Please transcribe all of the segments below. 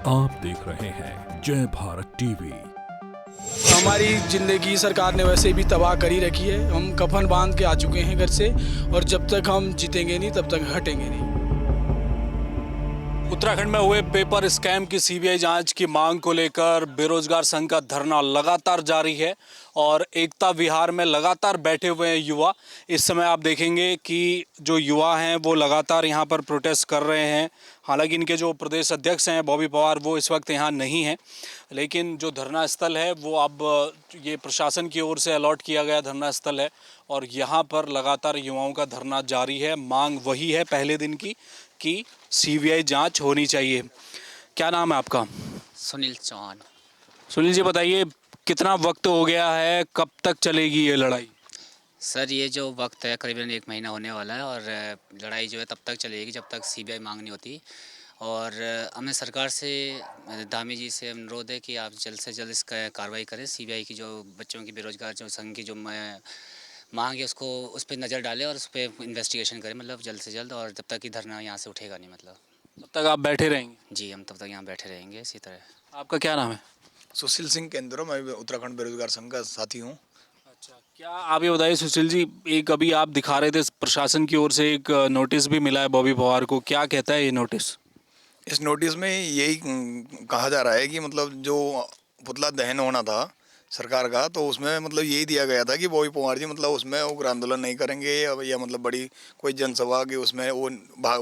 आप देख रहे हैं जय भारत टीवी। हमारी ज़िंदगी सरकार ने वैसे भी तबाह करी रखी है। हम कफन बांध के आ चुके हैं घर से, और जब तक हम जीतेंगे नहीं तब तक हटेंगे नहीं। उत्तराखंड में हुए पेपर स्कैम की सीबीआई जांच की मांग को लेकर बेरोजगार संघ का धरना लगातार जारी है और एकता विहार में लगातार बैठे हुए हैं युवा। इस समय आप देखेंगे कि जो युवा हैं वो लगातार यहां पर प्रोटेस्ट कर रहे हैं। हालांकि इनके जो प्रदेश अध्यक्ष हैं बॉबी पवार वो इस वक्त यहाँ नहीं हैं, लेकिन जो धरना स्थल है वो अब ये प्रशासन की ओर से अलॉट किया गया धरना स्थल है और यहाँ पर लगातार युवाओं का धरना जारी है। मांग वही है पहले दिन की कि सीबीआई जांच होनी चाहिए। क्या नाम है आपका? सुनील चौहान। सुनील जी बताइए, कितना वक्त हो गया है, कब तक चलेगी ये लड़ाई? सर ये जो वक्त है करीबन 1 महीना होने वाला है और लड़ाई जो है तब तक चलेगी जब तक सीबीआई मांग नहीं होती। और हमें सरकार से, धामी जी से अनुरोध है कि आप जल्द से जल्द इसका कार्रवाई करें। सीबीआई की जो बच्चों की बेरोजगार जो संघ की जो मांग है उसको उस पर नज़र डालें और उस पर इन्वेस्टिगेशन करें, मतलब जल्द से जल्द। और जब तक कि धरना यहाँ से उठेगा नहीं, मतलब तब तक आप बैठे रहेंगे? जी, हम तब तक यहाँ बैठे रहेंगे इसी तरह। आपका क्या नाम है? सुशील सिंह केंद्रो, मैं उत्तराखंड बेरोजगार संघ का साथी हूँ। अच्छा, क्या आप ये बताइए सुशील जी, एक अभी आप दिखा रहे थे प्रशासन की ओर से एक नोटिस भी मिला है बॉबी पवार को, क्या कहता है ये नोटिस? इस नोटिस में यही कहा जा रहा है कि मतलब जो पुतला दहन होना था सरकार का, तो उसमें मतलब यही दिया गया था कि बॉबी पवार जी मतलब उसमें उग्र आंदोलन नहीं करेंगे या मतलब बड़ी कोई जनसभा की उसमें वो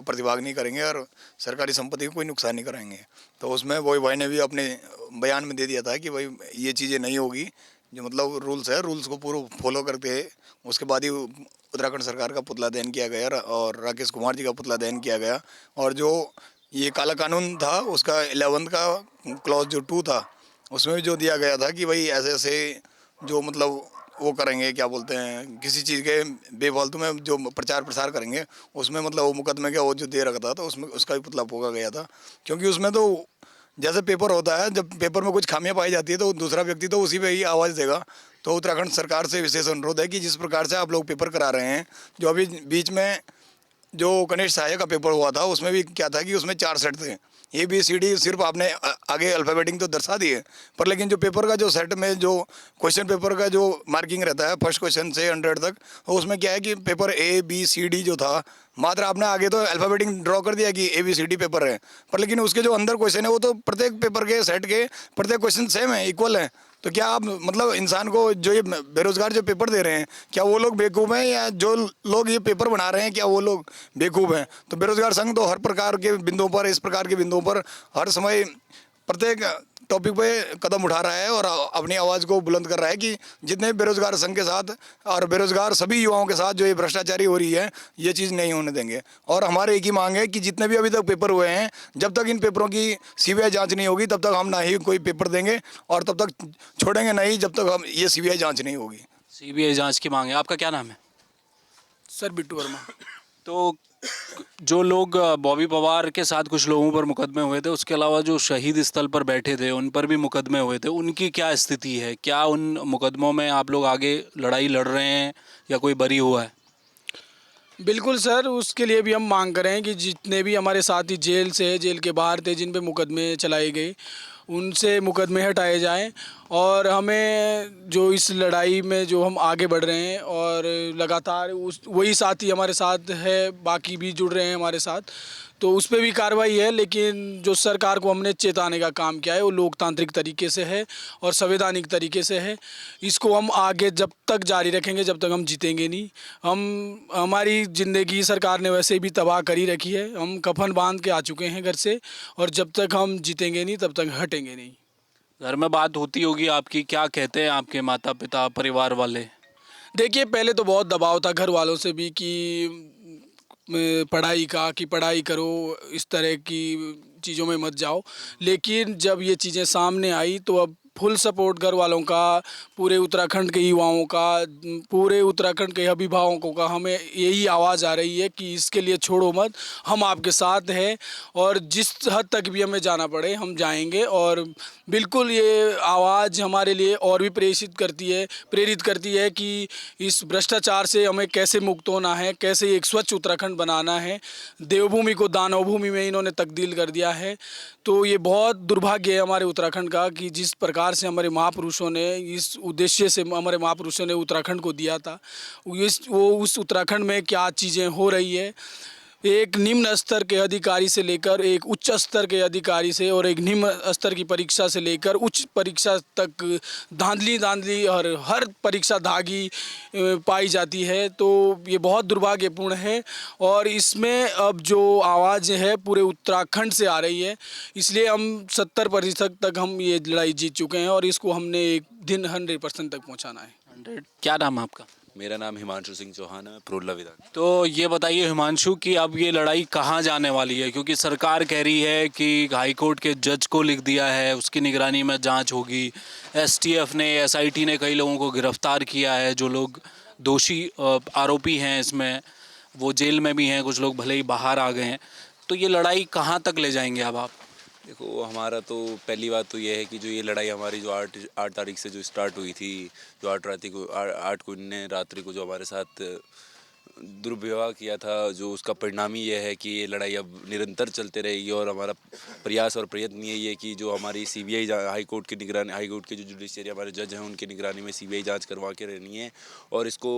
प्रतिभाग नहीं करेंगे और सरकारी संपत्ति को कोई नुकसान नहीं कराएंगे। तो उसमें बॉबी भाई ने भी अपने बयान में दे दिया था कि भाई ये चीज़ें नहीं होगी, जो मतलब रूल्स है रूल्स को पूरा फॉलो करके उसके बाद ही उत्तराखंड सरकार का पुतला दहन किया गया और राकेश कुमार जी का पुतला दहन किया गया। और जो ये काला कानून था उसका 11 का क्लॉज जो 2 था उसमें भी जो दिया गया था कि भाई ऐसे ऐसे जो मतलब वो करेंगे, क्या बोलते हैं, किसी चीज़ के बेफालतू में जो प्रचार प्रसार करेंगे उसमें मतलब वो मुकदमे का वो जो दे रखा था तो उसमें उसका भी पुतला फूंका गया था। क्योंकि उसमें तो जैसे पेपर होता है, जब पेपर में कुछ खामियां पाई जाती है तो दूसरा व्यक्ति तो उसी पे ही आवाज़ देगा। तो उत्तराखंड सरकार से विशेष अनुरोध है कि जिस प्रकार से आप लोग पेपर करा रहे हैं, जो अभी बीच में जो कनिष्ठ सहायक का पेपर हुआ था उसमें भी क्या था कि उसमें 4 सेट थे, ABCD सिर्फ आपने आगे अल्फ़ाबेटिंग तो दर्शा दी है, पर लेकिन जो पेपर का जो सेट में जो क्वेश्चन पेपर का जो मार्किंग रहता है फर्स्ट क्वेश्चन से 100 तक, तो उसमें क्या है कि पेपर ABCD जो था मात्र आपने आगे तो अल्फ़ाबेटिंग ड्रॉ कर दिया कि ABCD पेपर है, पर लेकिन उसके जो अंदर क्वेश्चन है वो तो प्रत्येक पेपर के सेट के प्रत्येक क्वेश्चन सेम है, इक्वल है। तो क्या आप मतलब इंसान को जो ये बेरोजगार जो पेपर दे रहे हैं क्या वो लोग बेवकूफ़ हैं या जो लोग ये पेपर बना रहे हैं क्या वो लोग बेवकूफ़ हैं? तो बेरोजगार संघ तो हर प्रकार के बिंदुओं पर, इस प्रकार के बिंदुओं पर हर समय प्रत्येक टॉपिक पे कदम उठा रहा है और अपनी आवाज़ को बुलंद कर रहा है कि जितने बेरोजगार संघ के साथ और बेरोजगार सभी युवाओं के साथ जो ये भ्रष्टाचारी हो रही है ये चीज़ नहीं होने देंगे। और हमारे एक ही मांग है कि जितने भी अभी तक पेपर हुए हैं, जब तक इन पेपरों की सीबीआई जांच नहीं होगी तब तक हम ना ही कोई पेपर देंगे और तब तक छोड़ेंगे नहीं जब तक हम ये सीबीआई जांच नहीं होगी। सीबीआई जांच की मांग है। आपका क्या नाम है? सर बिट्टू वर्मा। तो जो लोग बॉबी पवार के साथ कुछ लोगों पर मुकदमे हुए थे, उसके अलावा जो शहीद स्थल पर बैठे थे उन पर भी मुकदमे हुए थे, उनकी क्या स्थिति है? क्या उन मुकदमों में आप लोग आगे लड़ाई लड़ रहे हैं या कोई बरी हुआ है? बिल्कुल सर, उसके लिए भी हम मांग कर रहे हैं कि जितने भी हमारे साथी जेल से, जेल के बाहर थे, जिन पे मुकदमे चलाए गए उनसे मुकदमे हटाए जाएं और हमें जो इस लड़ाई में जो हम आगे बढ़ रहे हैं और लगातार उस वही साथी हमारे साथ है, बाकी भी जुड़ रहे हैं हमारे साथ, तो उस पर भी कार्रवाई है। लेकिन जो सरकार को हमने चेताने का काम किया है वो लोकतांत्रिक तरीके से है और संवैधानिक तरीके से है। इसको हम आगे जब तक जारी रखेंगे जब तक हम जीतेंगे नहीं। हमारी ज़िंदगी सरकार ने वैसे भी तबाह करी रखी है। हम कफन बांध के आ चुके हैं घर से, और जब तक हम जीतेंगे नहीं तब तक हटेंगे नहीं। घर में बात होती होगी आपकी, क्या कहते हैं आपके माता पिता, परिवार वाले? देखिए, पहले तो बहुत दबाव था घर वालों से भी कि पढ़ाई का, कि पढ़ाई करो, इस तरह की चीज़ों में मत जाओ। लेकिन जब ये चीज़ें सामने आई तो अब फुल सपोर्ट घर वालों का, पूरे उत्तराखंड के युवाओं का, पूरे उत्तराखंड के अभिभावकों का हमें यही आवाज़ आ रही है कि इसके लिए छोड़ो मत, हम आपके साथ हैं और जिस हद तक भी हमें जाना पड़े हम जाएंगे। और बिल्कुल ये आवाज़ हमारे लिए और भी प्रेरित करती है कि इस भ्रष्टाचार से हमें कैसे मुक्त होना है, कैसे एक स्वच्छ उत्तराखंड बनाना है। देवभूमि को दानव भूमि में इन्होंने तब्दील कर दिया है। तो ये बहुत दुर्भाग्य है हमारे उत्तराखंड का कि जिस प्रकार से हमारे महापुरुषों ने, इस उद्देश्य से हमारे महापुरुषों ने उत्तराखंड को दिया था, वो उस उत्तराखंड में क्या चीज़ें हो रही है। एक निम्न स्तर के अधिकारी से लेकर एक उच्च स्तर के अधिकारी से, और एक निम्न स्तर की परीक्षा से लेकर उच्च परीक्षा तक धांधली और हर परीक्षा दागी पाई जाती है। तो ये बहुत दुर्भाग्यपूर्ण है और इसमें अब जो आवाज़ है पूरे उत्तराखंड से आ रही है। इसलिए हम 70% तक हम ये लड़ाई जीत चुके हैं और इसको हमने एक दिन 100% तक पहुंचाना है। 100। क्या नाम है आपका? मेरा नाम हिमांशु सिंह चौहान है, प्रोल्ला विधान। तो ये बताइए हिमांशु कि अब ये लड़ाई कहाँ जाने वाली है, क्योंकि सरकार कह रही है कि हाई कोर्ट के जज को लिख दिया है, उसकी निगरानी में जांच होगी। एसटीएफ ने, एसआईटी ने कई लोगों को गिरफ्तार किया है, जो लोग दोषी आरोपी हैं इसमें, वो जेल में भी हैं, कुछ लोग भले ही बाहर आ गए हैं। तो ये लड़ाई कहाँ तक ले जाएंगे अब आप? देखो, हमारा तो पहली बात तो ये है कि जो ये लड़ाई हमारी जो 8 तारीख से जो स्टार्ट हुई थी, जो 8 को इनने रात्रि को जो हमारे साथ दुर्व्यवहार किया था, जो उसका परिणाम ही ये है कि ये लड़ाई अब निरंतर चलते रहेगी। और हमारा प्रयास और प्रयत्न यही है कि जो हमारी सीबीआई हाई कोर्ट की निगरानी, हाई कोर्ट के जो जुडिशरी हमारे जज हैं उनकी निगरानी में सीबीआई जाँच करवा के रहनी है और इसको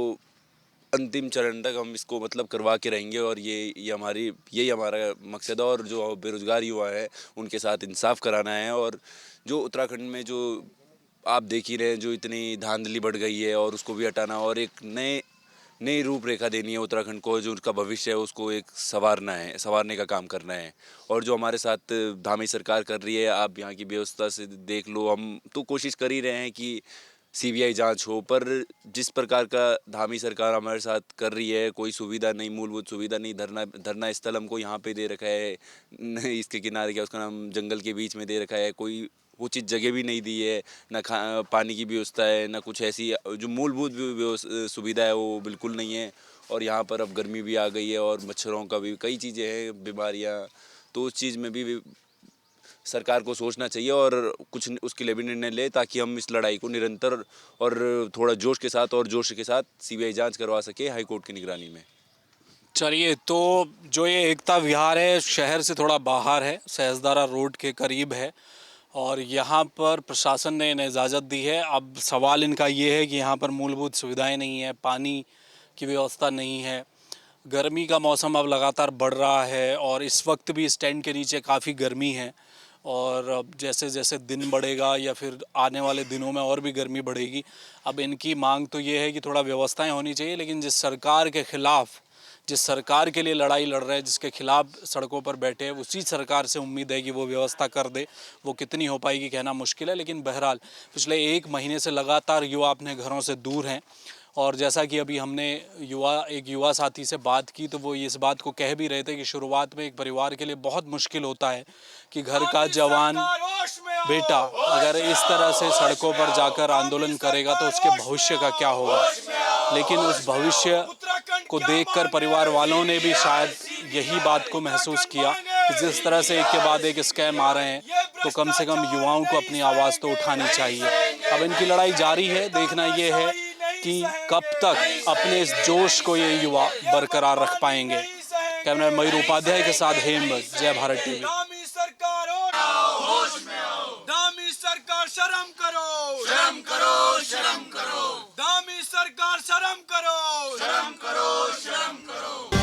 अंतिम चरण तक हम इसको मतलब करवा के रहेंगे। और यही हमारा मकसद है। और जो बेरोज़गार युवा है उनके साथ इंसाफ कराना है। और जो उत्तराखंड में जो आप देख ही रहे हैं, जो इतनी धांधली बढ़ गई है, और उसको भी हटाना और एक नई रूपरेखा देनी है उत्तराखंड को। जो उसका भविष्य है उसको एक संवारने का काम करना है। और जो हमारे साथ धामी सरकार कर रही है, आप यहाँ की व्यवस्था से देख लो, हम तो कोशिश कर ही रहे हैं कि सीबीआई जांच हो, पर जिस प्रकार का धामी सरकार हमारे साथ कर रही है, कोई सुविधा नहीं, मूलभूत सुविधा नहीं। धरना स्थल हमको यहाँ पे दे रखा है, इसके किनारे क्या उसका नाम जंगल के बीच में दे रखा है, कोई उचित जगह भी नहीं दी है, न पानी की व्यवस्था है, न कुछ ऐसी जो मूलभूत सुविधा है वो बिल्कुल नहीं है। और यहाँ पर अब गर्मी भी आ गई है और मच्छरों का भी कई चीज़ें हैं, बीमारियाँ, तो उस चीज़ में भी सरकार को सोचना चाहिए और कुछ उसके लिए भी निर्णय ले, ताकि हम इस लड़ाई को निरंतर और थोड़ा जोश के साथ सीबीआई जांच करवा सके हाई कोर्ट की निगरानी में। चलिए, तो जो ये एकता विहार है शहर से थोड़ा बाहर है, सहसदारा रोड के करीब है और यहाँ पर प्रशासन ने इन्हें इजाज़त दी है। अब सवाल इनका ये है कि यहाँ पर मूलभूत सुविधाएं नहीं है, पानी की व्यवस्था नहीं है, गर्मी का मौसम अब लगातार बढ़ रहा है और इस वक्त भी इस टेंट के नीचे काफ़ी गर्मी है। और अब जैसे जैसे दिन बढ़ेगा या फिर आने वाले दिनों में और भी गर्मी बढ़ेगी। अब इनकी मांग तो ये है कि थोड़ा व्यवस्थाएं होनी चाहिए, लेकिन जिस सरकार के ख़िलाफ़, जिस सरकार के लिए लड़ाई लड़ रहे हैं, जिसके खिलाफ सड़कों पर बैठे हैं, उसी सरकार से उम्मीद है कि वो व्यवस्था कर दे। वो कितनी हो पाएगी कहना मुश्किल है, लेकिन बहरहाल पिछले 1 महीने से लगातार युवा अपने घरों से दूर हैं। और जैसा कि अभी हमने एक युवा साथी से बात की, तो वो इस बात को कह भी रहे थे कि शुरुआत में एक परिवार के लिए बहुत मुश्किल होता है कि घर का जवान बेटा अगर इस तरह से सड़कों पर जाकर आंदोलन करेगा तो उसके भविष्य का क्या होगा। लेकिन उस भविष्य को देखकर परिवार वालों ने भी शायद यही बात को महसूस किया कि जिस तरह से एक के बाद एक स्कैम आ रहे हैं, तो कम से कम युवाओं को अपनी आवाज़ तो उठानी चाहिए। अब इनकी लड़ाई जारी है, देखना ये है कि कब तक अपने इस जोश को ये युवा बरकरार रख पाएंगे। कैमरा मयूर उपाध्याय के साथ हेमवत, जय भारत टीवी। दामी सरकार शर्म करो, शर्म करो, शर्म करो। दामी सरकार शर्म करो, शर्म करो, शर्म करो।